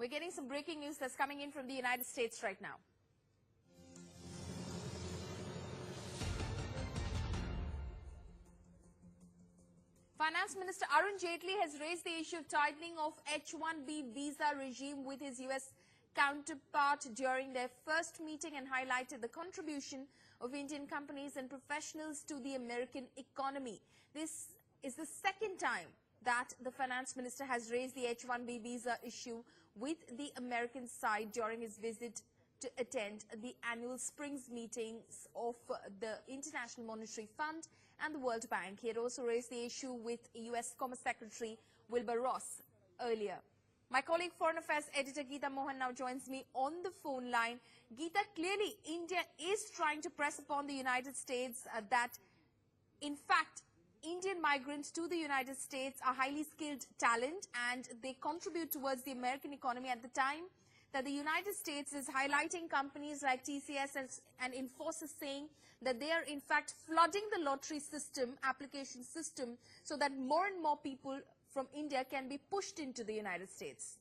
We're getting some breaking news that's coming in from the United States right now. Finance Minister Arun Jaitley has raised the issue of tightening of H1-B visa regime with his U.S. counterpart during their first meeting and highlighted the contribution of Indian companies and professionals to the American economy. This is the second time that the finance minister has raised the H1-B visa issue with the American side during his visit to attend the annual Springs meetings of the International Monetary Fund and the World Bank. He had also raised the issue with U.S. Commerce Secretary Wilbur earlier. My colleague Foreign Affairs editor Geeta Mohan now joins me on the phone line. Geeta, clearly India is trying to press upon the United States that, in fact, Indian migrants to the United States are highly skilled talent and they contribute towards the American economy at the time that the United States is highlighting companies like TCS and Infosys, saying that they are in fact flooding the lottery system, application system, so that more and more people from India can be pushed into the United States.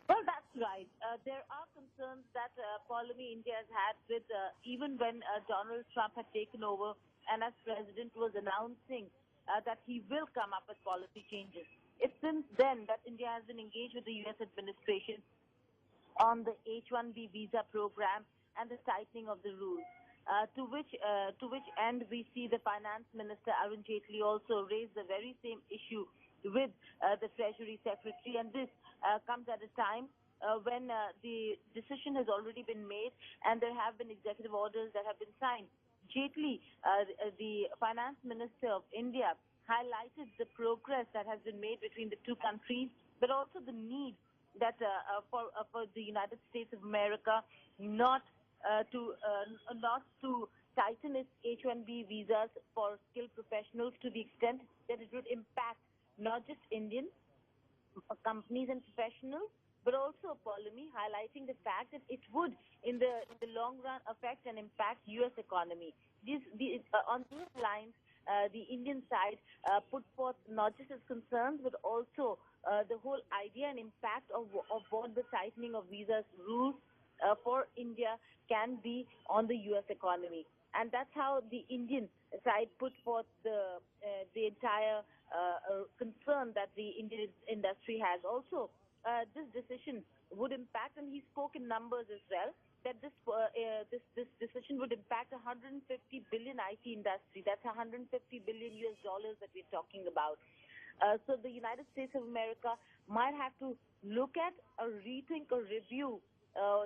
Well, that's right. There are concerns that Polemy India has had with even when Donald Trump had taken over and as president was announcing that he will come up with policy changes. It's since then that India has been engaged with the U.S. administration on the H1-B visa program and the tightening of the rules. To which end we see the Finance Minister Arun Jaitley also raised the very same issue with the Treasury Secretary, and this comes at a time when the decision has already been made and there have been executive orders that have been signed. Jaitley, the Finance Minister of India, highlighted the progress that has been made between the two countries, but also the need that for the United States of America not to tighten its H1-B visas for skilled professionals to the extent that it would impact not just Indian companies and professionals, but also Polemy, highlighting the fact that it would, in the long run, affect and impact U.S. economy. On these lines, the Indian side put forth not just its concerns, but also the whole idea and impact of what the tightening of visas rules for India can be on the U.S. economy. And that's how the Indian side put forth the entire concern that the Indian industry has. Also, this decision would impact, and he spoke in numbers as well, that this decision would impact 150 billion IT industry. That's 150 billion US dollars that we're talking about. So the United States of America might have to look at or rethink or review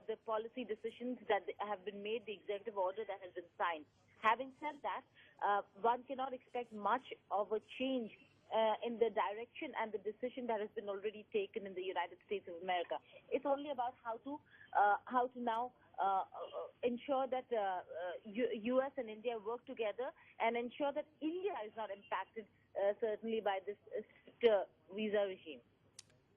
the policy decisions that have been made, the executive order that has been signed. Having said that, one cannot expect much of a change in the direction and the decision that has been already taken in the United States of America. It's only about how to now ensure that U.S. and India work together and ensure that India is not impacted certainly by this visa regime.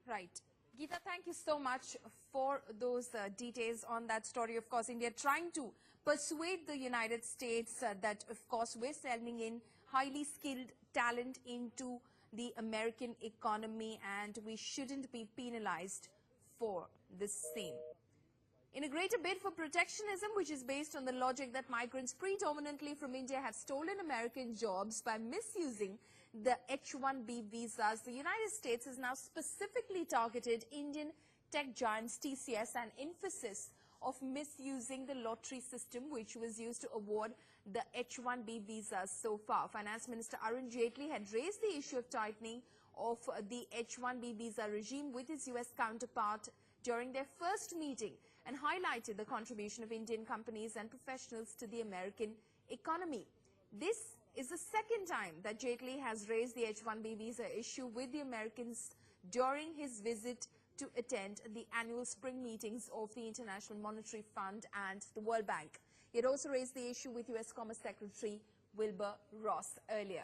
Right. Geeta, thank you so much for those details on that story. Of course, India trying to persuade the United States that, of course, we're sending in highly skilled talent into the American economy and we shouldn't be penalized for the same. In a greater bid for protectionism, which is based on the logic that migrants predominantly from India have stolen American jobs by misusing the H1-B visas, the United States has now specifically targeted Indian tech giants TCS and Infosys of misusing the lottery system which was used to award the H1-B visas so far. Finance Minister Arun Jaitley had raised the issue of tightening of the H1-B visa regime with his U.S. counterpart during their first meeting and highlighted the contribution of Indian companies and professionals to the American economy. This is the second time that Jaitley has raised the H1-B visa issue with the Americans during his visit to attend the annual spring meetings of the International Monetary Fund and the World Bank. He had also raised the issue with U.S. Commerce Secretary Wilbur earlier.